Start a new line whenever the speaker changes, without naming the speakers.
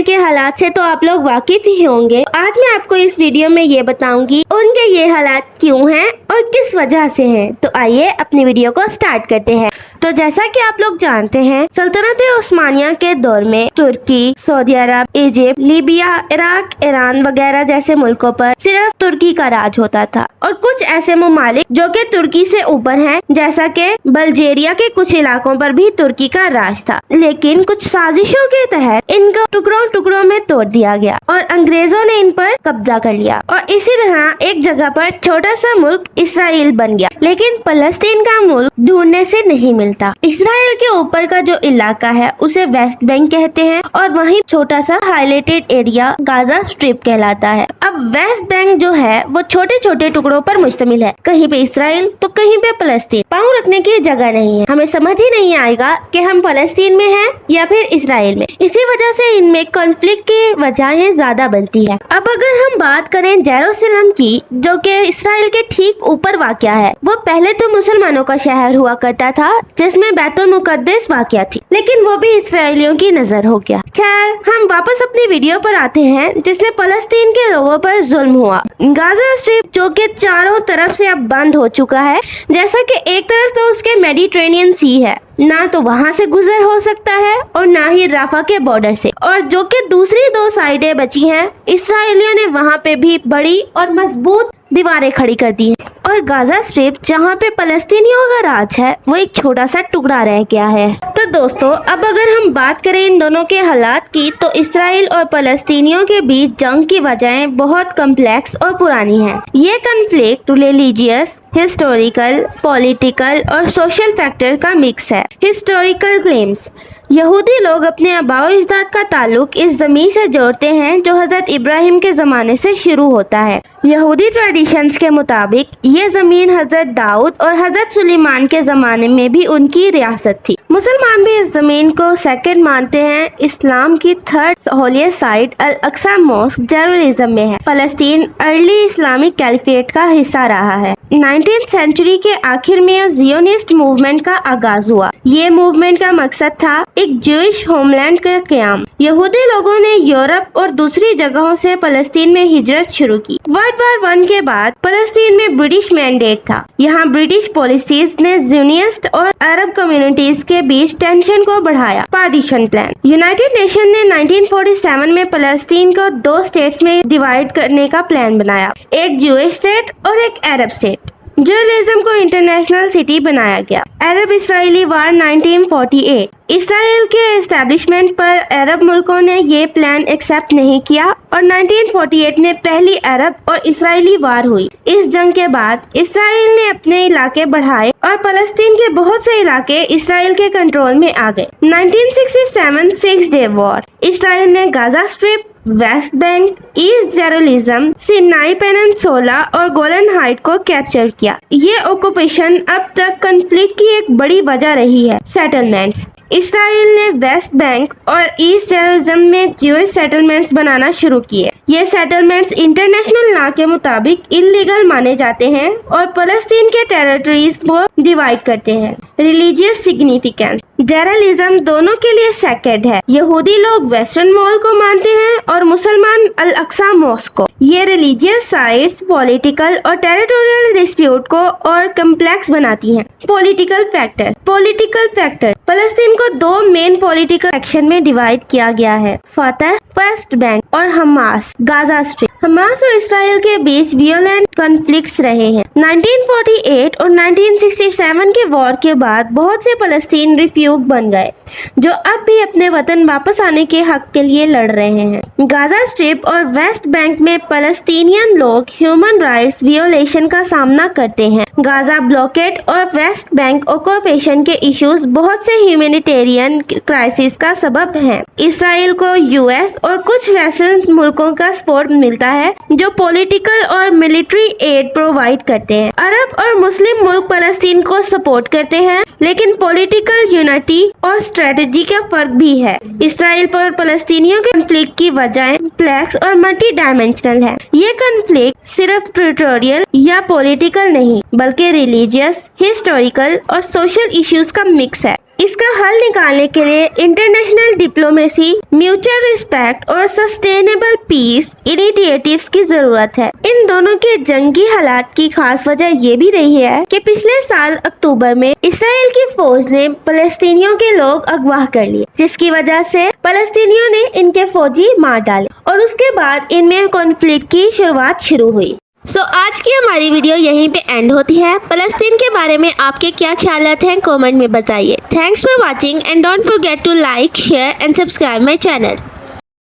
Israel के हालात से तो आप लोग वाकिफ ही होंगे। आज मैं आपको इस वीडियो में ये बताऊंगी उनके ये हालात क्यों हैं और किस वजह से हैं। तो आइए अपनी वीडियो को स्टार्ट करते हैं। तो जैसा कि आप लोग जानते हैं, सल्तनत उस्मानिया के दौर में तुर्की, सऊदी अरब, इजिप्ट, लीबिया, इराक, ईरान वगैरह जैसे मुल्कों पर सिर्फ तुर्की का राज होता था और कुछ ऐसे ममालिक जो कि तुर्की से ऊपर हैं, जैसा कि बल्गेरिया के कुछ इलाकों पर भी तुर्की का राज था। लेकिन कुछ साजिशों के तहत इनको टुकड़ों टुकड़ों में तोड़ दिया गया और अंग्रेजों ने इन पर कब्जा कर लिया और इसी तरह एक जगह पर छोटा सा मुल्क इसराइल बन गया। लेकिन फलस्तीन का मुल्क ढूंढने से नहीं मिलता। इसराइल के ऊपर का जो इलाका है उसे वेस्ट बैंक कहते हैं और वहीं छोटा सा हाईलाइटेड एरिया गाजा स्ट्रिप कहलाता है। अब वेस्ट बैंक जो है वो छोटे छोटे टुकड़ों पर मुश्तमिल है, कहीं पे इसराइल तो कहीं पे फलस्तीन। पाँव रखने की जगह नहीं है, हमें समझ ही नहीं आएगा कि हम फलस्तीन में हैं या फिर इसराइल में। इसी वजह से इनमें कॉन्फ्लिक्ट की वजहें ज्यादा बनती है। अब अगर हम बात करें जेरूसलम की, जो कि इसराइल के ठीक ऊपर वाक़या है, वो पहले तो मुसलमानों का शहर हुआ करता था जिसमें बैतुल मुकद्दस वाक़या थी, लेकिन वो भी इसराइलियों की नजर हो गया। खैर, हम वापस अपनी वीडियो पर आते हैं जिसमें फलस्तीन के लोगों पर जुल्म हुआ। गाजा स्ट्रिप जो कि चारों तरफ से अब बंद हो चुका है, जैसा कि एक तरफ तो उसके मेडिटेरेनियन सी है, ना तो वहां से गुजर हो सकता है और ना ही राफा के बॉर्डर से, और जो कि दूसरी दो साइडें बची हैं, इसराइलियों ने वहां पे भी बड़ी और मजबूत दीवारें खड़ी कर दी हैं और गाजा स्ट्रिप जहां पे फलस्तीनियों का राज है वो एक छोटा सा टुकड़ा रह गया है। तो दोस्तों, अब अगर हम बात करें इन दोनों के हालात की, तो इसराइल और फलस्तीनियों के बीच जंग की वजहें बहुत कम्प्लेक्स और पुरानी हैं। ये कन्फ्लिक्ट रिलीजियस, हिस्टोरिकल, पॉलिटिकल और सोशल फैक्टर का मिक्स है। हिस्टोरिकल क्लेम्स: यहूदी लोग अपने आबाओ अजदाद का ताल्लुक इस जमीन से जोड़ते हैं जो हजरत इब्राहिम के जमाने से शुरू होता है। यहूदी ट्रेडिशंस के मुताबिक ये जमीन हजरत दाऊद और हजरत सुलेमान के जमाने में भी उनकी रियासत थी। मुसलमान भी इस जमीन को सेकंड मानते हैं। इस्लाम की थर्ड होलियस्ट साइट अल अक्सा मॉस्क जेरूसलम में है। फलस्तीन अर्ली इस्लामिक कैलिफेट का हिस्सा रहा है। 19th सेंचुरी के आखिर में जियोनिस्ट मूवमेंट का आगाज हुआ। ये मूवमेंट का मकसद था एक ज्यूइश होमलैंड का क़याम। यहूदी लोगों ने यूरोप और दूसरी जगहों से फलस्तीन में हिजरत शुरू की। वर्ल्ड वॉर 1 के बाद फलस्तीन में ब्रिटिश मैंडेट था। यहाँ ब्रिटिश पॉलिसीज ने ज़ियोनिस्ट और अरब कम्युनिटीज के बीच टेंशन को बढ़ाया। पार्टीशन प्लान: यूनाइटेड नेशन ने 1947 में फलस्तीन को 2 स्टेट्स में डिवाइड करने का प्लान बनाया, एक ज्यूइश स्टेट और एक अरब स्टेट। जेरूसलम को इंटरनेशनल सिटी बनाया गया। अरब इसराइली वार 1948: इसराइल के एस्टेब्लिशमेंट पर अरब मुल्कों ने ये प्लान एक्सेप्ट नहीं किया और 1948 में पहली अरब और इसराइली वार हुई। इस जंग के बाद इसराइल ने अपने इलाके बढ़ाए और फलस्तीन के बहुत से इलाके इसराइल के कंट्रोल में आ गए। 1967 सिक्स डे वॉर: इसराइल ने Gaza strip, West Bank, east Jerusalem, Sinai peninsula और गोलन हाइट को कैप्चर किया। ये ऑक्यूपेशन अब तक कॉन्फ्लिक्ट की एक बड़ी वजह रही है। सेटलमेंट्स: इसराइल ने वेस्ट बैंक और ईस्ट जेरूसलम में ज्यूइश सेटलमेंट्स बनाना शुरू किए। ये सेटलमेंट्स इंटरनेशनल लॉ के मुताबिक इलीगल माने जाते हैं और फलस्तीन के टेरिटरीज को डिवाइड करते हैं। रिलीजियस सिग्निफिकेंस: जेरूसलम दोनों के लिए सेक्रेड है। यहूदी लोग वेस्टर्न वॉल को मानते हैं और मुसलमान अल अक्सा मॉस्क को। ये रिलीजियस साइट्स पॉलिटिकल और टेरिटोरियल डिस्प्यूट को और कम्प्लेक्स बनाती हैं। पॉलिटिकल फैक्टर: फलस्तीन को 2 मेन पॉलिटिकल सेक्शन में डिवाइड किया गया है, फतह, वेस्ट बैंक और हमास, गाजा स्ट्रिप। हमास और इसराइल के बीच वियोलेंट कॉन्फ्लिक्ट्स रहे हैं। 1948 और 1967 के वॉर के बाद बहुत से फलस्तीन रिफ्यूज बन गए जो अब भी अपने वतन वापस आने के हक के लिए लड़ रहे हैं। गाजा स्ट्रिप और वेस्ट बैंक में फलस्तीनियन लोग ह्यूमन राइट्स वियोलेशन का सामना करते हैं। गाजा ब्लॉकेड और वेस्ट बैंक ऑक्यूपेशन के इश्यूज बहुत से ह्यूमैनिटेरियन क्राइसिस का सबब हैं। इसराइल को यूएस और कुछ वेस्टर्न मुल्कों का सपोर्ट मिलता है जो पॉलिटिकल और मिलिट्री एड प्रोवाइड करते हैं। अरब और मुस्लिम मुल्क फलस्तीन को सपोर्ट करते हैं, लेकिन पॉलिटिकल यूनिटी और स्ट्रेटजी का फर्क भी है। इसराइल पर फलस्तीनियों के कॉन्फ्लिक्ट की वजह कॉम्प्लेक्स और मल्टी डायमेंशनल है। ये कॉन्फ्लिक्ट सिर्फ टेरिटोरियल या पॉलिटिकल नहीं बल्कि रिलीजियस, हिस्टोरिकल और सोशल इश्यूज का मिक्स है। اس کا حل نکالنے کے لیے انٹرنیشنل ڈپلومیسی، میوچل ریسپیکٹ اور سسٹینیبل پیس انیشیٹیوز کی ضرورت ہے۔ ان دونوں کے جنگی حالات کی خاص وجہ یہ بھی رہی ہے کہ پچھلے سال اکتوبر میں اسرائیل کی فوج نے فلسطینیوں کے لوگ اغوا کر لیے، جس کی وجہ سے فلسطینیوں نے ان کے فوجی مار ڈالے اور اس کے بعد ان میں کانفلکٹ کی شروعات شروع ہوئی۔ آج کی ہماری ویڈیو یہیں پہ اینڈ ہوتی ہے۔ فلسطین کے بارے میں آپ کے کیا خیالات ہیں کامنٹ میں بتائیے۔ Thanks for watching and don't forget to like, share and subscribe my channel.